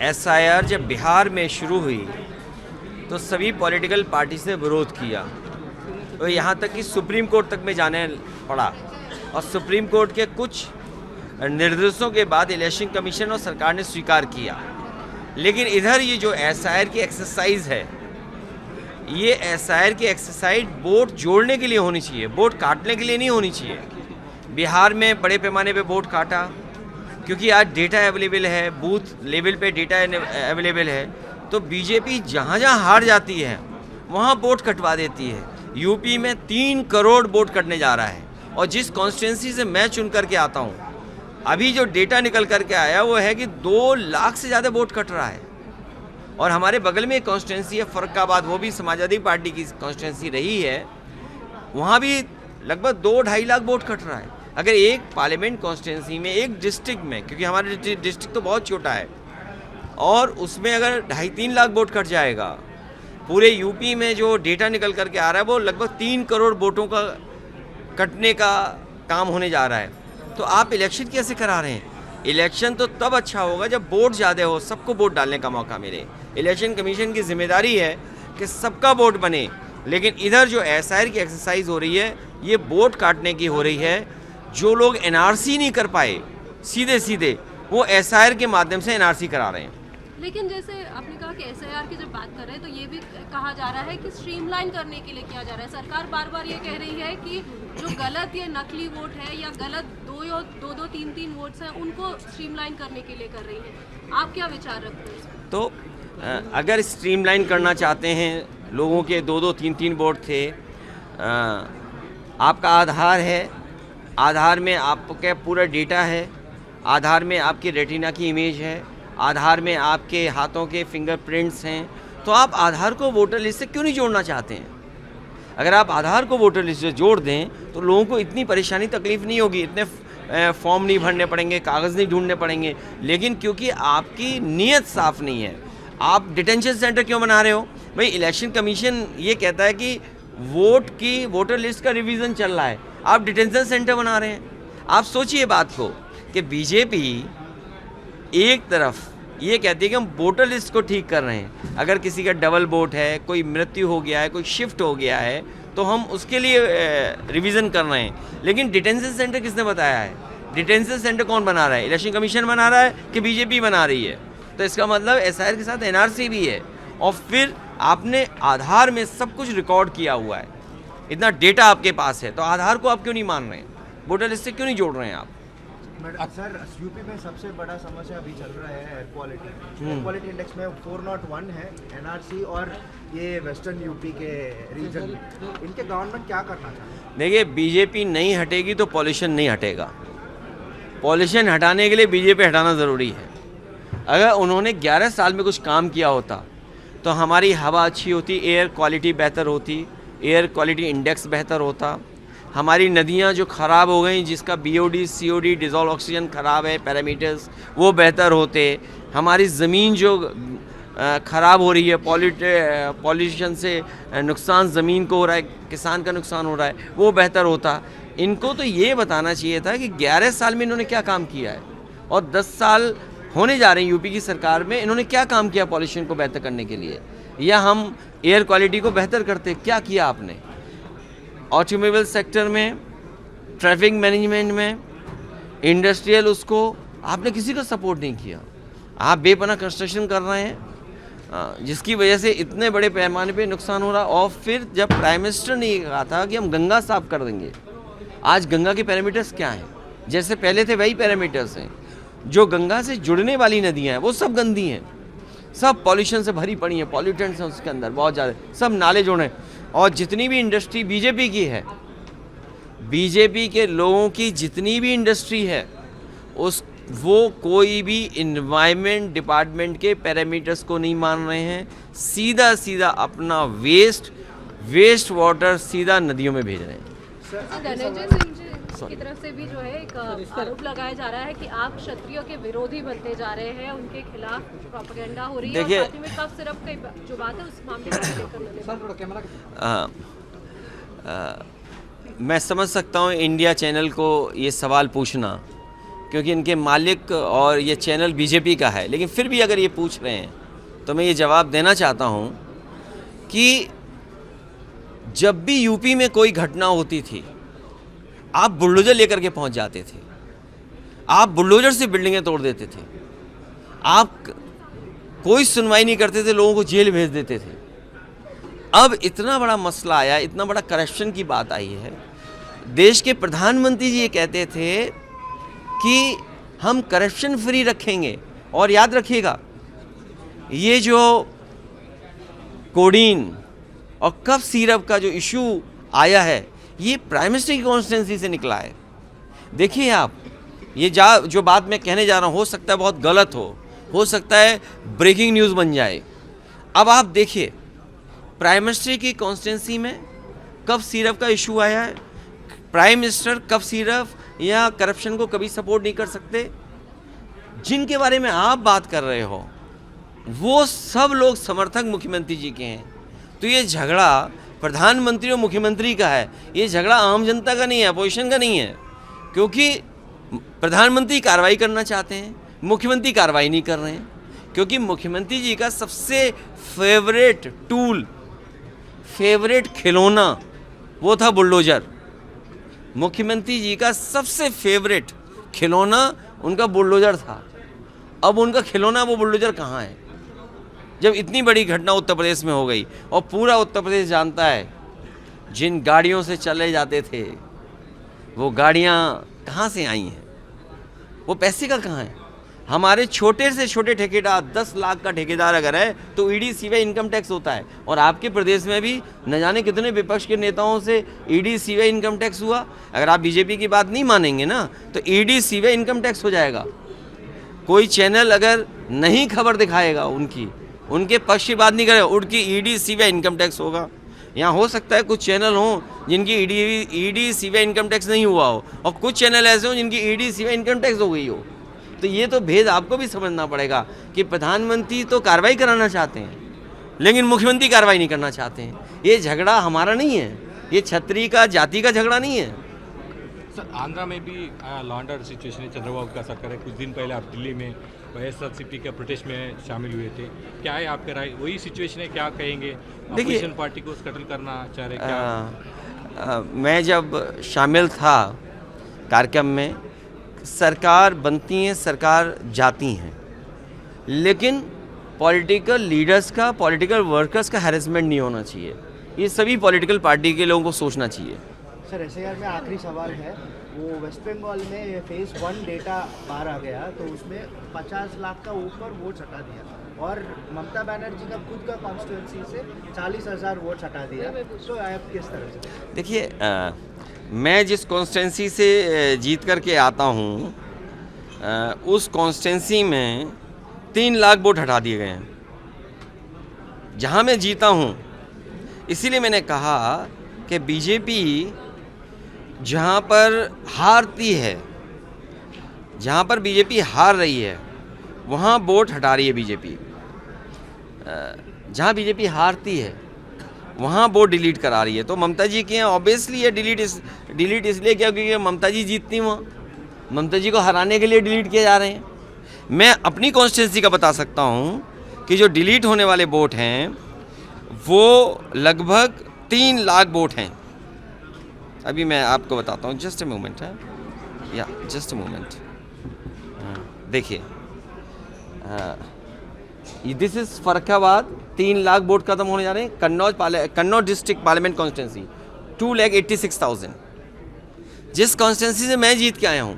SIR जब बिहार में शुरू हुई तो सभी पॉलिटिकल पार्टीज ने विरोध किया, तो यहाँ तक कि सुप्रीम कोर्ट तक में जाने पड़ा और सुप्रीम कोर्ट के कुछ निर्देशों के बाद इलेक्शन कमीशन और सरकार ने स्वीकार किया। लेकिन इधर ये जो एसआईआर की एक्सरसाइज है, ये एसआईआर की एक्सरसाइज वोट जोड़ने के लिए होनी चाहिए, वोट काटने के लिए नहीं होनी चाहिए। बिहार में बड़े पैमाने पे वोट काटा क्योंकि आज डेटा अवेलेबल है, बूथ लेवल पे डेटा अवेलेबल है, तो बीजेपी जहाँ जहाँ हार जाती है वहाँ वोट कटवा देती है। यूपी में 3 करोड़ वोट कटने जा रहा है और जिस कॉन्स्टिट्यूंसी से मैं चुन करके आता हूँ, अभी जो डेटा निकल करके आया वो है कि 2 लाख से ज़्यादा वोट कट रहा है। और हमारे बगल में एक कॉन्स्टिट्यूंसी है फर्रुखाबाद, वो भी समाजवादी पार्टी की कॉन्स्टिट्यूंसी रही है, वहाँ भी लगभग 2-2.5 लाख वोट कट रहा है। अगर एक पार्लियामेंट कॉन्स्टिट्यूंसी में, एक डिस्ट्रिक्ट में, क्योंकि हमारे डिस्ट्रिक्ट तो बहुत छोटा है, और उसमें अगर 2.5-3 लाख वोट कट जाएगा, पूरे यूपी में जो डेटा निकल करके आ रहा है वो लगभग 3 करोड़ वोटों का कटने का काम होने जा रहा है। तो आप इलेक्शन कैसे करा रहे हैं? इलेक्शन तो तब अच्छा होगा जब वोट ज़्यादा हो, सबको वोट डालने का मौका मिले। इलेक्शन कमीशन की जिम्मेदारी है कि सबका वोट बने, लेकिन इधर जो एसआईआर की एक्सरसाइज हो रही है ये वोट काटने की हो रही है। जो लोग एनआरसी नहीं कर पाए सीधे सीधे, वो एसआईआर के माध्यम से एनआरसी करा रहे हैं। लेकिन जैसे आपने कहा कि एसआईआर की जब बात कर रहे हैं तो ये भी कहा जा रहा है कि स्ट्रीमलाइन करने के लिए किया जा रहा है। सरकार बार बार ये कह रही है कि जो गलत या नकली वोट है या गलत 2 3 वोट्स हैं उनको स्ट्रीमलाइन करने के लिए कर रही है। आप क्या विचार रखते हैं? तो अगर स्ट्रीमलाइन करना चाहते हैं, लोगों के 2 3 वोट थे, आपका आधार है, आधार में आपका पूरा डेटा है, आधार में आपकी रेटिना की इमेज है, आधार में आपके हाथों के फिंगरप्रिंट्स हैं, तो आप आधार को वोटर लिस्ट से क्यों नहीं जोड़ना चाहते हैं? अगर आप आधार को वोटर लिस्ट से जोड़ दें तो लोगों को इतनी परेशानी तकलीफ नहीं होगी, इतने फॉर्म नहीं भरने पड़ेंगे, कागज़ नहीं ढूंढने पड़ेंगे। लेकिन क्योंकि आपकी नीयत साफ़ नहीं है, आप डिटेंशन सेंटर क्यों बना रहे हो? भाई इलेक्शन कमीशन ये कहता है कि वोट की वोटर लिस्ट का रिवीजन चल रहा है, आप डिटेंशन सेंटर बना रहे हैं। आप सोचिए बात को कि बीजेपी एक तरफ ये कहती है कि हम वोटर लिस्ट को ठीक कर रहे हैं, अगर किसी का डबल वोट है, कोई मृत्यु हो गया है, कोई शिफ्ट हो गया है, तो हम उसके लिए रिवीजन कर रहे हैं। लेकिन डिटेंशन सेंटर किसने बताया है? डिटेंशन सेंटर कौन बना रहा है? इलेक्शन कमीशन बना रहा है कि बीजेपी बना रही है? तो इसका मतलब एसआईआर के साथ एनआरसी भी है, और फिर आपने आधार में सब कुछ रिकॉर्ड किया हुआ है, इतना डेटा आपके पास है, तो आधार को आप क्यों नहीं मान रहे हैं? वोटर लिस्ट से क्यों नहीं जोड़ रहे हैं आप? सर, यूपी में सबसे बड़ा समस्या अभी चल रहा है air quality. Air quality index में 401 है एनआरसी और ये वेस्टर्न यूपी के रीजन में। इनके गवर्नमेंट क्या करना चाहते हैं? देखिए, बीजेपी नहीं हटेगी तो पॉल्यूशन नहीं हटेगा। पॉल्यूशन हटाने के लिए बीजेपी हटाना ज़रूरी है। अगर उन्होंने 11 साल में कुछ काम किया होता तो हमारी हवा अच्छी होती, एयर क्वालिटी बेहतर होती, एयर क्वालिटी इंडेक्स बेहतर होता, हमारी नदियाँ जो ख़राब हो गई, जिसका BOD COD डिज़ोल्व ऑक्सीजन ख़राब है, पैरामीटर्स वो बेहतर होते, हमारी ज़मीन जो ख़राब हो रही है, पॉल्यूशन से नुकसान ज़मीन को हो रहा है, किसान का नुकसान हो रहा है, वो बेहतर होता। इनको तो ये बताना चाहिए था कि 11 साल में इन्होंने क्या काम किया है, और 10 साल होने जा रहे हैं यूपी की सरकार में, इन्होंने क्या काम किया पॉल्यूशन को बेहतर करने के लिए, या हम एयर क्वालिटी को बेहतर करते। क्या किया आपने? ऑटोमोबाइल सेक्टर में, ट्रैफिक मैनेजमेंट में, इंडस्ट्रियल, उसको आपने किसी को सपोर्ट नहीं किया। आप बेपनाह कंस्ट्रक्शन कर रहे हैं, जिसकी वजह से इतने बड़े पैमाने पे नुकसान हो रहा। और फिर जब प्राइम मिनिस्टर ने कहा था कि हम गंगा साफ कर देंगे, आज गंगा के पैरामीटर्स क्या हैं? जैसे पहले थे वही पैरामीटर्स हैं। जो गंगा से जुड़ने वाली नदियाँ हैं वो सब गंदी हैं, सब पॉल्यूशन से भरी पड़ी हैं, पॉल्यूटेंट्स हैं उसके अंदर बहुत ज़्यादा, सब नाले जोड़े हैं। और जितनी भी इंडस्ट्री बीजेपी की है, बीजेपी के लोगों की जितनी भी इंडस्ट्री है, वो कोई भी इन्वायरमेंट डिपार्टमेंट के पैरामीटर्स को नहीं मान रहे हैं। सीधा सीधा अपना वेस्ट वाटर सीधा नदियों में भेज रहे हैं। धनंजय सिंह जी की तरफ से भी जो है एक आरोप लगाया जा रहा है कि आप क्षत्रियों के विरोधी बनते जा रहे हैं, उनके खिलाफ प्रोपेगेंडा हो रही है। और साथ ही में कफ सिरप की जो बात है उस मामले को लेकर मैं समझ सकता हूँ इंडिया चैनल को ये सवाल पूछना, क्योंकि इनके मालिक और ये चैनल बीजेपी का है, लेकिन फिर भी अगर ये पूछ रहे हैं तो मैं ये जवाब देना चाहता हूँ कि जब भी यूपी में कोई घटना होती थी आप बुलडोजर लेकर के पहुंच जाते थे, आप बुलडोजर से बिल्डिंगें तोड़ देते थे, आप कोई सुनवाई नहीं करते थे, लोगों को जेल भेज देते थे। अब इतना बड़ा मसला आया, इतना बड़ा करप्शन की बात आई है। देश के प्रधानमंत्री जी ये कहते थे कि हम करप्शन फ्री रखेंगे, और याद रखिएगा ये जो कोडीन और कफ सिरप का जो इशू आया है ये प्राइम मिनिस्टर की कॉन्स्टिट्यूंसी से निकला है। देखिए आप, ये जो बात मैं कहने जा रहा हूँ हो सकता है बहुत गलत हो सकता है ब्रेकिंग न्यूज़ बन जाए। अब आप देखिए प्राइम मिनिस्टर की कॉन्स्टिट्यूंसी में कफ सिरप का इशू आया है। प्राइम मिनिस्टर कफ सिरप या करप्शन को कभी सपोर्ट नहीं कर सकते। जिनके बारे में आप बात कर रहे हो वो सब लोग समर्थक मुख्यमंत्री जी के हैं। तो ये झगड़ा प्रधानमंत्री और मुख्यमंत्री का है, ये झगड़ा आम जनता का नहीं है, अपोजिशन का नहीं है। क्योंकि प्रधानमंत्री कार्रवाई करना चाहते हैं, मुख्यमंत्री कार्रवाई नहीं कर रहे हैं। क्योंकि मुख्यमंत्री जी का सबसे फेवरेट टूल, फेवरेट खिलौना वो था बुलडोजर। मुख्यमंत्री जी का सबसे फेवरेट खिलौना उनका बुलडोजर था। अब उनका खिलौना वो बुलडोजर कहाँ है? जब इतनी बड़ी घटना उत्तर प्रदेश में हो गई और पूरा उत्तर प्रदेश जानता है जिन गाड़ियों से चले जाते थे वो गाड़ियाँ कहाँ से आई हैं, वो पैसे का कहाँ है? हमारे छोटे से छोटे ठेकेदार 10 लाख का ठेकेदार अगर है तो ईडी सीबीआई इनकम टैक्स होता है। और आपके प्रदेश में भी न जाने कितने विपक्ष के नेताओं से ईडी सीबीआई इनकम टैक्स हुआ। अगर आप बीजेपी की बात नहीं मानेंगे ना तो ईडी सीबीआई इनकम टैक्स हो जाएगा। कोई चैनल अगर नहीं खबर दिखाएगा उनके पक्ष की बात नहीं करेगा, उनकी ईडी सीबीआई इनकम टैक्स होगा। यहाँ हो सकता है कुछ चैनल हों जिनकी ईडी सीबीआई इनकम टैक्स नहीं हुआ हो और कुछ चैनल ऐसे हों जिनकी ईडी सीबीआई इनकम टैक्स हो गई हो। तो ये तो भेद आपको भी समझना पड़ेगा कि प्रधानमंत्री तो कार्रवाई कराना चाहते हैं लेकिन मुख्यमंत्री कार्रवाई नहीं करना चाहते हैं। ये झगड़ा हमारा नहीं है, ये छत्री का जाति का झगड़ा नहीं है। सर आंध्रा में भी लॉ एंड ऑर्डर सिचुएशन है, चंद्रबाबू का सरकार है। कुछ दिन पहले आप दिल्ली में वाईएसआरसीपी के प्रोटेस्ट में शामिल हुए थे, क्या है आपके राय? वही सिचुएशन है, क्या कहेंगे? अपोजिशन पार्टी को कत्ल करना चाह रहे क्या? मैं जब शामिल था कार्यक्रम में, सरकार बनती हैं, सरकार जाती हैं, लेकिन पॉलिटिकल लीडर्स का, पॉलिटिकल वर्कर्स का हैरेसमेंट नहीं होना चाहिए। ये सभी पॉलिटिकल पार्टी के लोगों को सोचना चाहिए। सर एसआईआर में आखिरी सवाल है, वो वेस्ट बंगाल में फेज 1 डेटा बाहर आ गया तो उसमें 50 लाख का ऊपर वोट हटा दिया और ममता बनर्जी का खुद का कॉन्स्टिट्यूंसी से 40,000 वोट हटा दिया। तो आप किस तरह से? देखिए मैं जिस कॉन्स्टिट्यूंसी से जीत करके आता हूँ उस कॉन्स्टिट्यूंसी में 3 लाख वोट हटा दिए गए हैं जहाँ मैं जीता हूँ। इसीलिए मैंने कहा कि बीजेपी जहाँ पर हारती है, जहाँ पर बीजेपी हार रही है वहाँ वोट हटा रही है बीजेपी। जहाँ बीजेपी हारती है वहाँ वोट डिलीट करा रही है। तो ममता जी के यहाँ ऑब्वियसली ये डिलीट इसलिए क्या, क्योंकि ममता जी जीतती वहाँ, ममता जी को हराने के लिए डिलीट किए जा रहे हैं। मैं अपनी कॉन्स्टिट्यूंसी का बता सकता हूँ कि जो डिलीट होने वाले वोट हैं वो लगभग 3 लाख वोट हैं। अभी मैं आपको बताता हूँ, जस्ट ए मोमेंट है, या जस्ट ए मोमेंट। देखिए this is Farrukhabad, 3 lakh vote खत्म होने जा रहे हैं। Kannauj district parliament constituency 2,86,000। जिस कॉन्स्टिट्यूंसी से मैं जीत के आया हूँ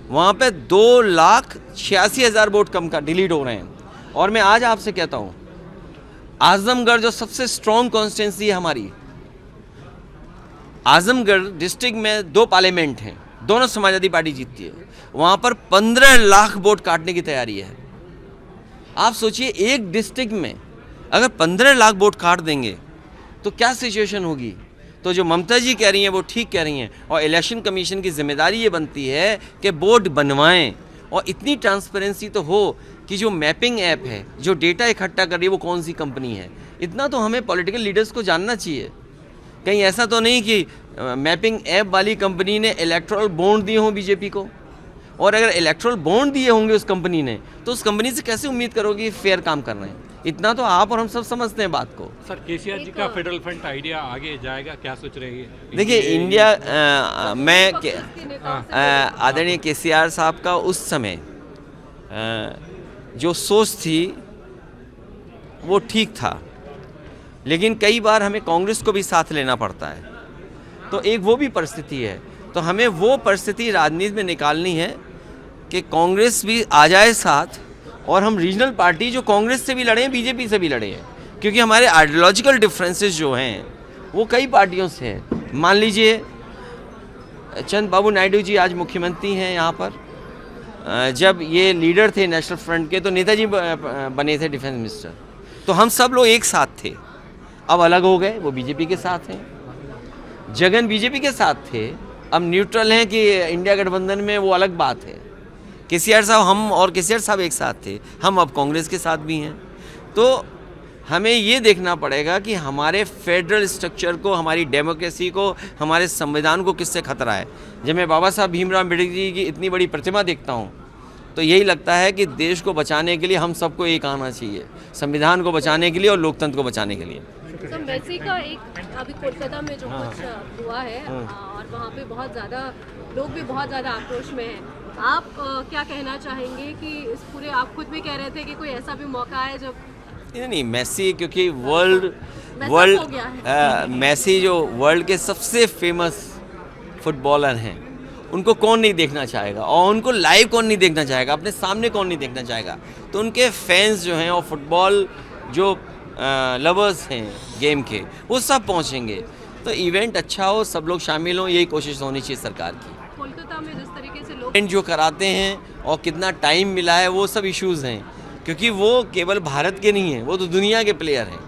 वहाँ पे 2,86,000 वोट कम का डिलीट हो रहे हैं। और मैं आज आपसे कहता हूँ आजमगढ़ जो सबसे स्ट्रॉन्ग कॉन्स्टिट्यूंसी है हमारी, आजमगढ़ डिस्ट्रिक्ट में 2 पार्लियामेंट हैं, दोनों समाजवादी पार्टी जीतती है, वहाँ पर 15 लाख वोट काटने की तैयारी है। आप सोचिए एक डिस्ट्रिक्ट में अगर 15 लाख वोट काट देंगे तो क्या सिचुएशन होगी। तो जो ममता जी कह रही हैं वो ठीक कह रही हैं और इलेक्शन कमीशन की जिम्मेदारी ये बनती है कि वोट बनवाएं और इतनी ट्रांसपेरेंसी तो हो कि जो मैपिंग ऐप है, जो डेटा इकट्ठा कर रही है वो कौन सी कंपनी है, इतना तो हमें पॉलिटिकल लीडर्स को जानना चाहिए। कहीं ऐसा तो नहीं कि मैपिंग ऐप वाली कंपनी ने इलेक्टोरल बॉन्ड दिए हों बीजेपी को, और अगर इलेक्ट्रल बॉन्ड दिए होंगे उस कंपनी ने, तो उस कंपनी से कैसे उम्मीद करोगे कि फेयर काम कर रहे हैं? इतना तो आप और हम सब समझते हैं बात को। सर केसीआर जी का फेडरल फंड आइडिया आगे जाएगा, क्या सोच रहे हैं? देखिए इंडिया मैं के नेताओं से आदरणीय केसीआर साहब का उस समय जो सोच थी वो ठीक था, लेकिन कई बार हमें कांग्रेस को भी साथ लेना पड़ता है, तो एक वो भी परिस्थिति है। तो हमें वो परिस्थिति राजनीति में निकालनी है कि कांग्रेस भी आ जाए साथ, और हम रीजनल पार्टी जो कांग्रेस से भी लड़े हैं, बीजेपी से भी लड़े हैं, क्योंकि हमारे आइडियोलॉजिकल डिफरेंसेस जो हैं वो कई पार्टियों से हैं। मान लीजिए चंद्रबाबू नायडू जी आज मुख्यमंत्री हैं यहाँ पर, जब ये लीडर थे नेशनल फ्रंट के तो नेताजी बने थे डिफेंस मिनिस्टर, तो हम सब लोग एक साथ थे। अब अलग हो गए, वो बीजेपी के साथ हैं। जगन बीजेपी के साथ थे, अब न्यूट्रल हैं कि इंडिया गठबंधन में, वो अलग बात है। केसीआर साहब, हम और केसीआर साहब एक साथ थे, हम अब कांग्रेस के साथ भी हैं। तो हमें ये देखना पड़ेगा कि हमारे फेडरल स्ट्रक्चर को, हमारी डेमोक्रेसी को, हमारे संविधान को किससे खतरा है। जब मैं बाबा साहब भीमराव अम्बेडकर जी की इतनी बड़ी प्रतिमा देखता हूँ तो यही लगता है कि देश को बचाने के लिए हम सबको एक आना चाहिए, संविधान को बचाने के लिए और लोकतंत्र को बचाने के लिए। तो मेसी का एक अभी कोलकाता में जो कुछ हुआ है और वहाँ पे बहुत ज़्यादा लोग भी बहुत ज़्यादा आक्रोश में हैं। आप क्या कहना चाहेंगे कि इस पूरे, आप खुद भी कह रहे थे कि कोई ऐसा भी मौका है जब नहीं, मेसी क्योंकि वर्ल्ड हो गया है। मेसी जो वर्ल्ड के सबसे फेमस फुटबॉलर हैं, उनको कौन नहीं देखना चाहेगा, और उनको लाइव कौन नहीं देखना चाहेगा, अपने सामने कौन नहीं देखना चाहेगा। तो उनके फैंस जो हैं और फुटबॉल जो लवर्स हैं गेम के, वो सब पहुंचेंगे। तो इवेंट अच्छा हो, सब लोग शामिल हों, यही कोशिश होनी चाहिए सरकार की। कोलकाता में जिस तरीके से लोग इवेंट जो कराते हैं और कितना टाइम मिला है, वो सब इश्यूज़ हैं, क्योंकि वो केवल भारत के नहीं हैं, वो तो दुनिया के प्लेयर हैं।